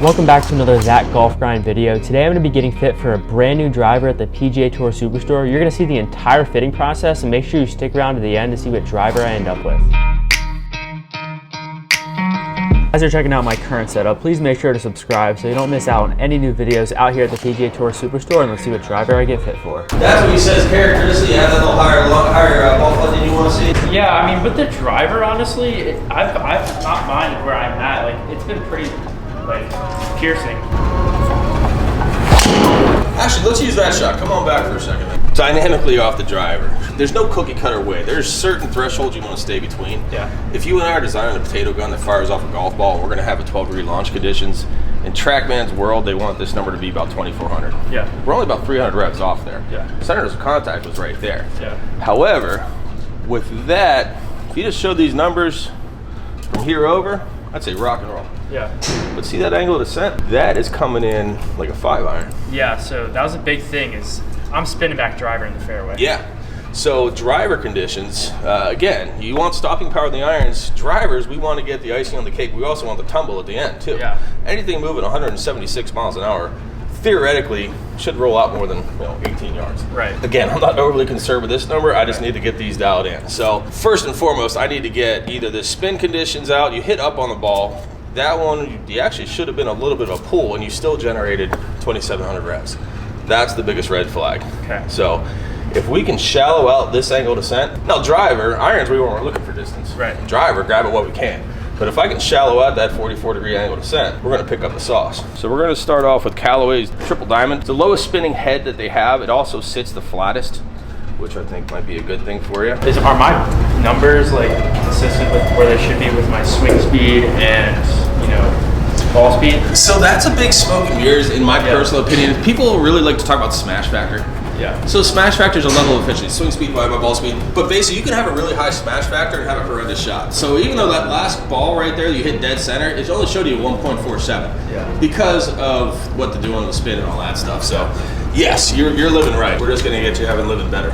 Welcome back to another Zach Golf Grind video. Today I'm going to be getting fit for a brand new driver at the PGA Tour Superstore. You're going to see the entire fitting process, and make sure you stick around to the end to see what driver I end up with. As you're checking out my current setup, please make sure to subscribe so you don't miss out on any new videos out here at the PGA Tour Superstore, and let's see what driver I get fit for. That's what he says characteristic. You have that little higher ball club than you want to see. Yeah, I mean, with the driver, honestly, I've not minded where I'm at. Like, it's been pretty piercing. Actually, let's use that shot. Come on back for a second. Dynamically off the driver. There's no cookie cutter way. There's certain thresholds you want to stay between. Yeah. If you and I are designing a potato gun that fires off a golf ball, and we're going to have a 12-degree launch conditions. In TrackMan's world, they want this number to be about 2,400. Yeah. We're only about 300 reps off there. Yeah. Center of contact was right there. Yeah. However, with that, if you just showed these numbers from here over, I'd say rock and roll. Yeah. But see that angle of descent? That is coming in like a 5-iron. Yeah, so that was a big thing, is I'm spinning back driver in the fairway. Yeah. So driver conditions, again, you want stopping power in the irons. Drivers, we want to get the icing on the cake. We also want the tumble at the end too. Yeah. Anything moving 176 miles an hour, theoretically, should roll out more than 18 yards. Right. Again, I'm not overly concerned with this number. I just need to get these dialed in. So first and foremost, I need to get either the spin conditions out. You hit up on the ball. That one, you actually should have been a little bit of a pull, and you still generated 2,700 reps. That's the biggest red flag. Okay. So if we can shallow out this angle descent, now driver, irons, we weren't looking for distance. Right. Driver, grab it what we can. But if I can shallow out that 44-degree angle descent, we're going to pick up the sauce. So we're going to start off with Callaway's Triple Diamond. It's the lowest spinning head that they have. It also sits the flattest, which I think might be a good thing for you. Are my numbers like consistent with where they should be with my swing speed and ball speed? So that's a big smoke and mirrors in my personal opinion. People really like to talk about smash factor. Yeah. So smash factor is a level of efficiency, swing speed divided by ball speed. But basically, you can have a really high smash factor and have a horrendous shot. So even though that last ball right there, you hit dead center, it only showed you 1.47. Yeah. Because of what they're doing on the spin and all that stuff. So yes, you're living right. We're just going to get you having living better.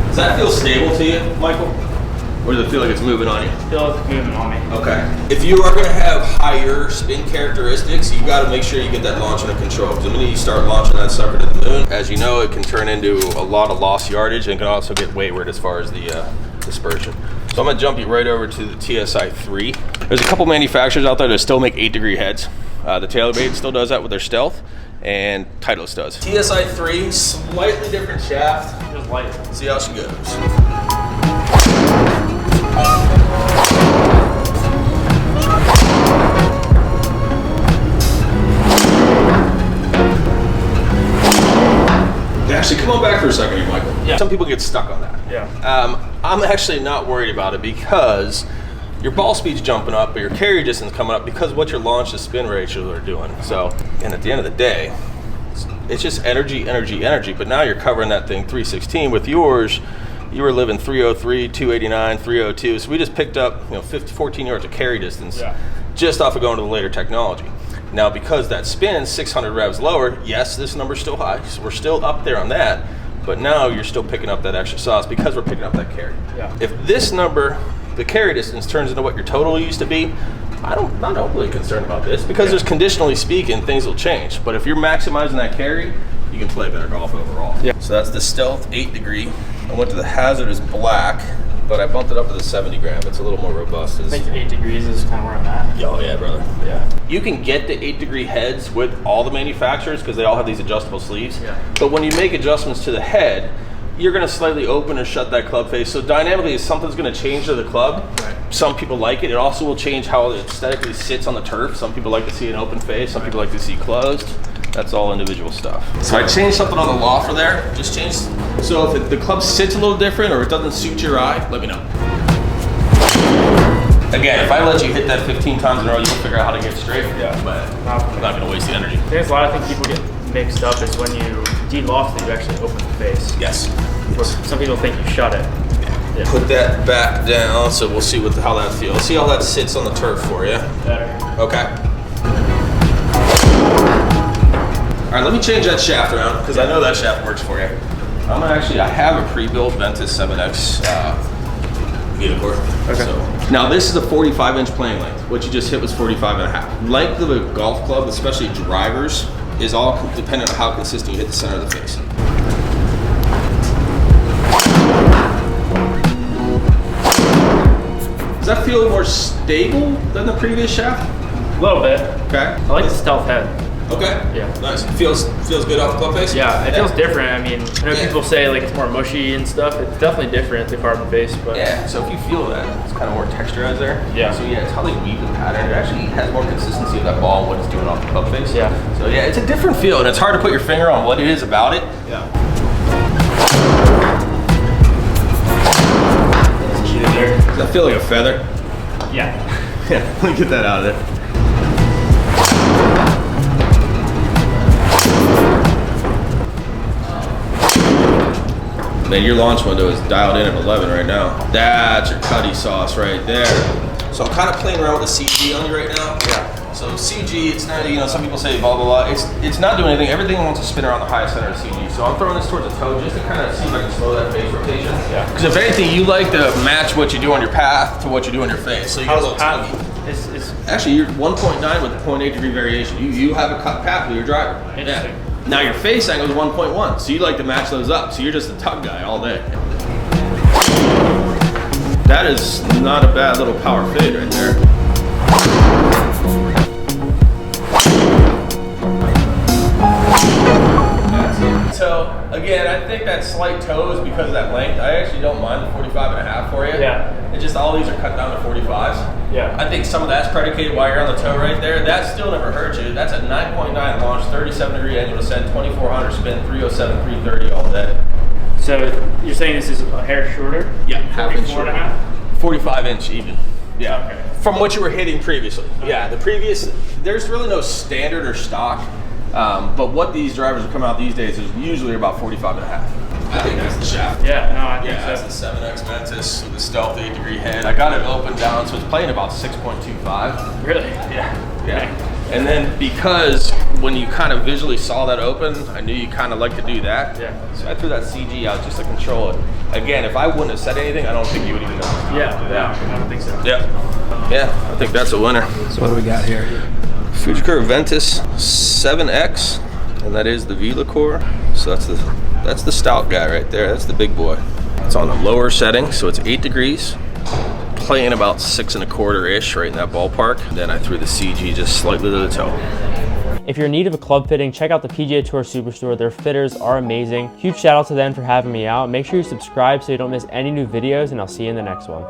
Does that feel stable to you, Michael? Or does it feel like it's moving on you? It feels like it's moving on me. Okay. If you are going to have higher spin characteristics, you got to make sure you get that launch under control. Because the minute you start launching that sucker to the moon, as you know, it can turn into a lot of lost yardage and can also get wayward as far as the dispersion. So I'm going to jump you right over to the TSI 3. There's a couple manufacturers out there that still make 8-degree heads. The TaylorMade still does that with their Stealth, and Titleist does. TSI 3, slightly different shaft. Just light. See how she goes. Actually, come on back for a second here, Michael. Yeah. Some people get stuck on that. Yeah. I'm actually not worried about it because your ball speed's jumping up, but your carry distance coming up because what your launch to spin ratios are doing. So, and at the end of the day, it's just energy. But now you're covering that thing 316. With yours, you were living 303, 289, 302. So we just picked up 14 yards of carry distance just off of going to the later technology. Now, because that spin's 600 revs lower, yes, this number's still high. So we're still up there on that, but now you're still picking up that extra sauce because we're picking up that carry. Yeah. If this number, the carry distance, turns into what your total used to be, I'm not overly concerned about this because there's conditionally speaking, things will change. But if you're maximizing that carry, you can play better golf overall. Yeah. So that's the Stealth 8-degree. I went to the Hazardous Black, but I bumped it up to the 70 gram. It's a little more robust. I think 8 degrees is kind of where I'm at. Oh yeah, brother. Yeah. You can get the 8-degree heads with all the manufacturers because they all have these adjustable sleeves. Yeah. But when you make adjustments to the head, you're going to slightly open or shut that club face. So dynamically, if something's going to change to the club, some people like it. It also will change how it aesthetically sits on the turf. Some people like to see an open face. Some people like to see closed. That's all individual stuff. So I changed something on the lofter there. Just changed. So if the club sits a little different or it doesn't suit your eye, let me know. Again, if I let you hit that 15 times in a row, you'll figure out how to get straight. Yeah. But I'm not going to waste the energy. There's a lot of things people get mixed up is when you de-loft it, you actually open the face. Yes. Some people think you shut it. Yeah. Put that back down, so we'll see how that feels. See how that sits on the turf for you. Better. Okay. All right, let me change that shaft around because I know that shaft works for you. I have a pre-built Ventus 7X Vitacore. Okay. So, now this is a 45-inch playing length. What you just hit was 45.5. Length of a golf club, especially drivers, is all dependent on how consistent you hit the center of the face. Does that feel more stable than the previous shaft? A little bit. Okay. I like the stealth head. Okay. Yeah. Nice. Feels good off the club face? Yeah, it feels different. I mean, I know people say like it's more mushy and stuff. It's definitely different, the carbon face, but yeah, so if you feel that, it's kind of more texturized there. Yeah. So yeah, it's how they weave the pattern. It actually has more consistency of that ball and what it's doing off the club face. Yeah. So yeah, it's a different feel, and it's hard to put your finger on what it is about it. yeah. Does that feel like a feather? Yeah. Yeah, let me get that out of there. Man, your launch window is dialed in at 11 right now. That's your cutty sauce right there. So I'm kind of playing around with the CG on you right now. Yeah. So CG, it's not, you know, some people say blah, blah, blah. It's not doing anything. Everything wants to spin around the highest center of CG. So I'm throwing this towards the toe just to kind of see if I can slow that face rotation. Yeah. Because if anything, you like to match what you do on your path to what you do on your face. So you get a little tuggy. Actually, you're 1.9 with a 0.8 degree variation. You have a cut path with your driver. Interesting. Yeah. Now your face angle is 1.1, so you like to match those up. So you're just a tug guy all day. That is not a bad little power fade right there. That's it. So again, I think that slight toe is because of that length. I actually don't mind the 45.5 for you. Yeah. It's just all these are cut down to 45s. Yeah. I think some of that's predicated while you're on the toe right there. That still never hurt you. That's a 9.9 launch, 37 degree angle descent, 2400 spin, 307, 330 all day. So you're saying this is a hair shorter? Yeah, half inch shorter. 44.5? 45-inch even. Yeah. Okay. From what you were hitting previously. Okay. Yeah, the previous, there's really no standard or stock, but what these drivers are coming out these days is usually about 45.5. I think that's the shaft. Yeah, no, I think yeah, so. that's the 7X Ventus with the stealth 8 degree head. I got it open down, so it's playing about 6.25. Really? Yeah, yeah. And then because when you kind of visually saw that open, I knew you kind of like to do that. Yeah. So I threw that CG out just to control it. Again, if I wouldn't have said anything, I don't think you would even know. Yeah, I don't think so. Yeah. Yeah, I think that's a winner. So what do we got here? Fujikura Ventus 7X, and that is the Vitacore. So that's the stout guy right there. That's the big boy. It's on the lower setting, so it's 8 degrees. Playing about 6 1/4-ish, right in that ballpark. Then I threw the CG just slightly to the toe. If you're in need of a club fitting, check out the PGA Tour Superstore. Their fitters are amazing. Huge shout out to them for having me out. Make sure you subscribe so you don't miss any new videos, and I'll see you in the next one.